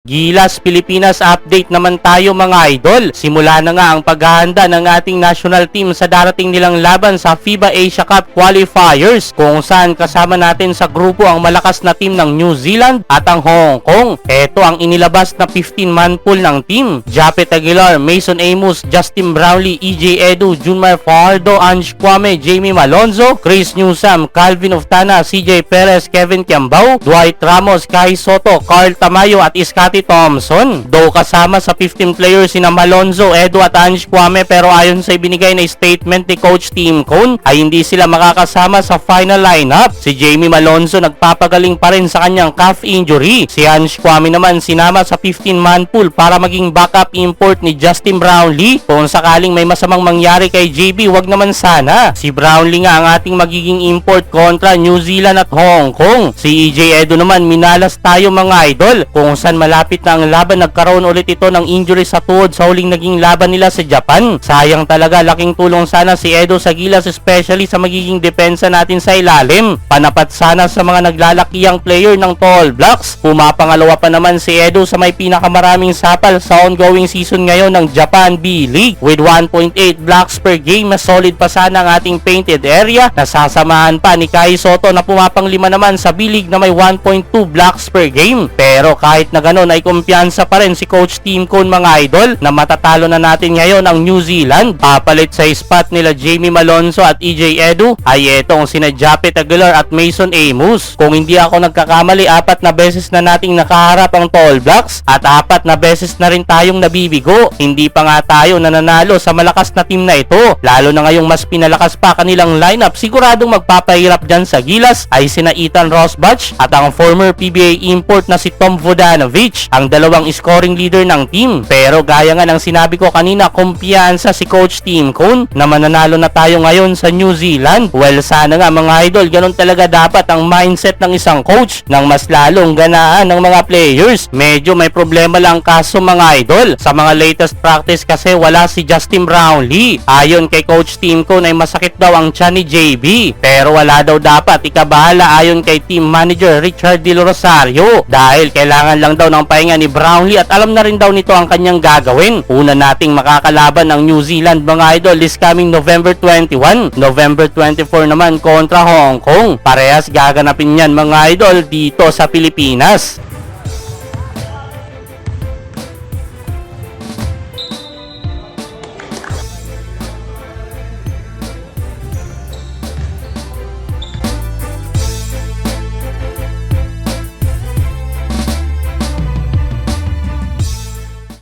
Gilas Pilipinas update naman tayo mga idol. Simula na nga ang paghahanda ng ating national team sa darating nilang laban sa FIBA Asia Cup Qualifiers, kung saan kasama natin sa grupo ang malakas na team ng New Zealand at ang Hong Kong. Ito ang inilabas na 15-man pool ng team: Japet Aguilar, Mason Amos, Justin Brownlee, EJ Edu, Junmar Fajardo, Ange Kwame, Jamie Malonzo, Chris Newsam, Calvin Oftana, CJ Perez, Kevin Kiambao, Dwight Ramos, Kai Soto, Carl Tamayo at Scotty Thompson. Though kasama sa 15 players sina Malonzo, Edu at Ange Kwame, pero ayon sa ibinigay na statement ni Coach Tim Cone ay hindi sila makakasama sa final lineup. Si Jamie Malonzo nagpapagaling pa rin sa kanyang calf injury. Si Ange Kwame naman sinama sa 15-man pool para maging backup import ni Justin Brownlee kung sakaling may masamang mangyari kay JB. Wag naman sana. Si Brownlee nga ang ating magiging import kontra New Zealand at Hong Kong. Si EJ Edu naman minalas tayo mga idol, kung saan malapit na ang laban nagkaroon ulit ito ng injury sa tuhod sa huling naging laban nila sa Japan. Sayang talaga, laking tulong sana si Edu sa Gilas, especially sa magiging depensa natin sa ilalim. Panapat sana sa mga naglalakiyang player ng Tall Blacks. Pumapangalawa pa naman si Edu sa may pinakamaraming sapal sa ongoing season ngayon ng Japan B-League with 1.8 blocks per game. Mas solid pa sana ang ating painted area, nasasamahan pa ni Kai Soto na pumapanglima naman sa B-League na may 1.2 blocks per game. Pero kahit na ganun ay kumpiyansa pa rin si Coach Tim Cone mga idol na matatalo na natin ngayon ang New Zealand. Papalit sa spot nila Jamie Malonzo at EJ Edu ay etong sina Japet Aguilar at Mason Amos. Kung hindi ako nagkakamali, 4 na beses na nating nakaharap ang Tall Blacks at 4 na beses na rin tayong nabibigo. Hindi pa nga tayo nananalo sa malakas na team na ito. Lalo na ngayong mas pinalakas pa kanilang lineup, siguradong magpapahirap dyan sa Gilas ay sina Ethan Rosbach at ang former PBA import na si Tom Vodanovic, ang dalawang scoring leader ng team. Pero gaya nga ng sinabi ko kanina, kumpiyansa si Coach Tim Cone na mananalo na tayo ngayon sa New Zealand. Well, sana nga mga idol, ganun talaga dapat ang mindset ng isang coach nang mas lalong ganaan ng mga players. Medyo may problema lang kaso mga idol, sa mga latest practice kasi wala si Justin Brownlee. Ayon kay Coach Tim Cone ay masakit daw ang tiyan ni JB, pero wala daw dapat ikabahala ayon kay team manager Richard Del Rosario, dahil kailangan lang daw ng pahinga ni Brownlee at alam na rin daw nito ang kanyang gagawin. Una nating makakalaban ng New Zealand mga idol is coming November 21. November 24 naman kontra Hong Kong. Parehas gaganapin yan mga idol dito sa Pilipinas.